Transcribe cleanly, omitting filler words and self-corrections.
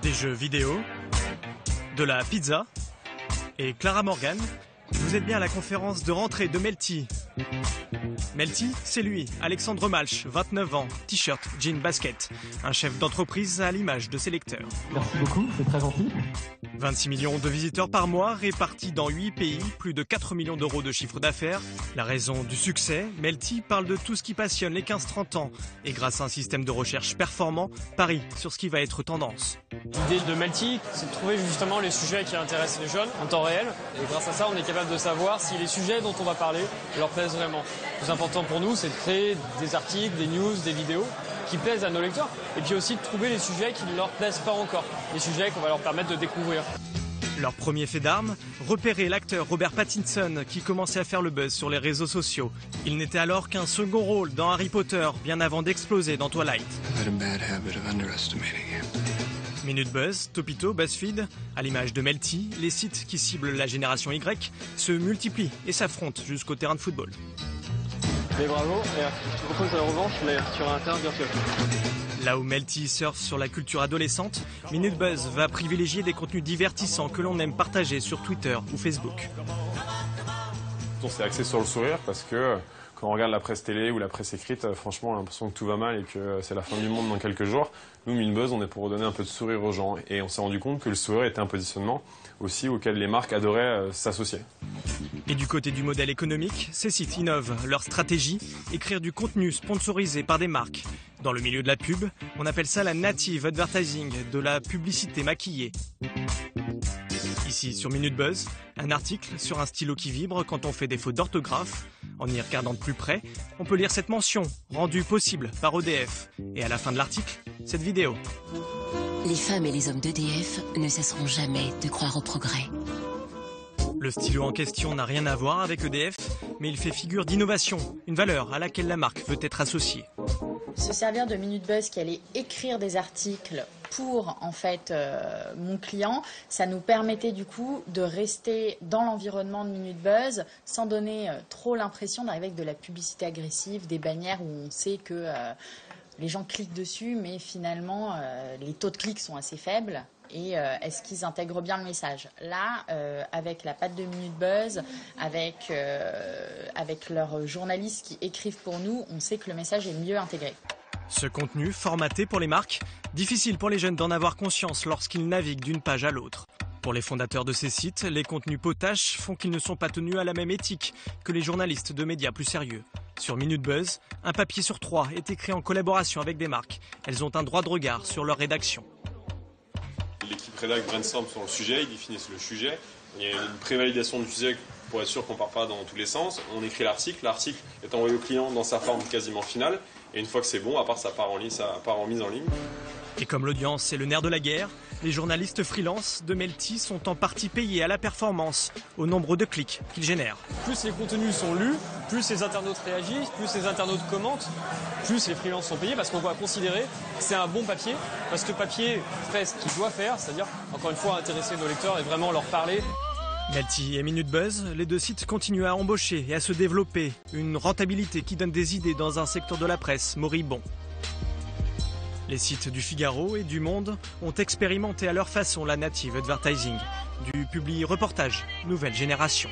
Des jeux vidéo, de la pizza et Clara Morgan. Vous êtes bien à la conférence de rentrée de Melty. Melty, c'est lui, Alexandre Malch, 29 ans, t-shirt, jean, basket. Un chef d'entreprise à l'image de ses lecteurs. Merci beaucoup, c'est très gentil. 26 millions de visiteurs par mois, répartis dans 8 pays, plus de 4 millions d'euros de chiffre d'affaires. La raison du succès, Melty parle de tout ce qui passionne les 15-30 ans. Et grâce à un système de recherche performant, parie sur ce qui va être tendance. L'idée de Melty, c'est de trouver justement les sujets qui intéressent les jeunes en temps réel. Et grâce à ça, on est capable de savoir si les sujets dont on va parler leur plaisent vraiment. Le plus important pour nous, c'est de créer des articles, des news, des vidéos qui plaisent à nos lecteurs. Et puis aussi de trouver les sujets qui ne leur plaisent pas encore. Les sujets qu'on va leur permettre de découvrir. Leur premier fait d'armes, repérer l'acteur Robert Pattinson qui commençait à faire le buzz sur les réseaux sociaux. Il n'était alors qu'un second rôle dans Harry Potter, bien avant d'exploser dans Twilight. Minute Buzz, Topito, BuzzFeed, à l'image de Melty, les sites qui ciblent la génération Y se multiplient et s'affrontent jusqu'au terrain de football. Mais bravo, et je propose la revanche, mais sur un terrain virtuel. Là où Melty surfe sur la culture adolescente, Minute Buzz va privilégier des contenus divertissants que l'on aime partager sur Twitter ou Facebook. On s'est axé sur le sourire parce que quand on regarde la presse télé ou la presse écrite, franchement, on a l'impression que tout va mal et que c'est la fin du monde dans quelques jours. Nous, Minute Buzz, on est pour redonner un peu de sourire aux gens. Et on s'est rendu compte que le sourire était un positionnement aussi auquel les marques adoraient s'associer. Et du côté du modèle économique, ces sites innovent leur stratégie, écrire du contenu sponsorisé par des marques. Dans le milieu de la pub, on appelle ça la native advertising, de la publicité maquillée. Ici sur Minute Buzz, un article sur un stylo qui vibre quand on fait des fautes d'orthographe. En y regardant de plus près, on peut lire cette mention, rendue possible par EDF. Et à la fin de l'article, cette vidéo. Les femmes et les hommes d'EDF ne cesseront jamais de croire au progrès. Le stylo en question n'a rien à voir avec EDF, mais il fait figure d'innovation, une valeur à laquelle la marque veut être associée. Se servir de Minute Buzz qui allait écrire des articles pour en fait mon client, ça nous permettait du coup de rester dans l'environnement de Minute Buzz sans donner trop l'impression d'arriver avec de la publicité agressive, des bannières où on sait que les gens cliquent dessus, mais finalement les taux de clics sont assez faibles. Et est-ce qu'ils intègrent bien le message? Là, avec la patte de Minute Buzz, avec leurs journalistes qui écrivent pour nous, on sait que le message est mieux intégré. Ce contenu, formaté pour les marques, difficile pour les jeunes d'en avoir conscience lorsqu'ils naviguent d'une page à l'autre. Pour les fondateurs de ces sites, les contenus potaches font qu'ils ne sont pas tenus à la même éthique que les journalistes de médias plus sérieux. Sur Minute Buzz, un papier sur 3 est écrit en collaboration avec des marques. Elles ont un droit de regard sur leur rédaction. L'équipe rédac brainstorm sur le sujet, ils définissent le sujet. Il y a une prévalidation du sujet pour être sûr qu'on ne part pas dans tous les sens. On écrit l'article est envoyé au client dans sa forme quasiment finale. Et une fois que c'est bon, à part ça part en ligne, ça part en mise en ligne. Et comme l'audience est le nerf de la guerre, les journalistes freelance de Melty sont en partie payés à la performance, au nombre de clics qu'ils génèrent. Plus les contenus sont lus, plus les internautes réagissent, plus les internautes commentent, plus les freelances sont payés parce qu'on va considérer que c'est un bon papier, parce que le papier fait ce qu'il doit faire, c'est-à-dire, encore une fois, intéresser nos lecteurs et vraiment leur parler. Melty et Minute Buzz, les deux sites continuent à embaucher et à se développer. Une rentabilité qui donne des idées dans un secteur de la presse moribond. Les sites du Figaro et du Monde ont expérimenté à leur façon la native advertising. Du publi reportage, nouvelle génération.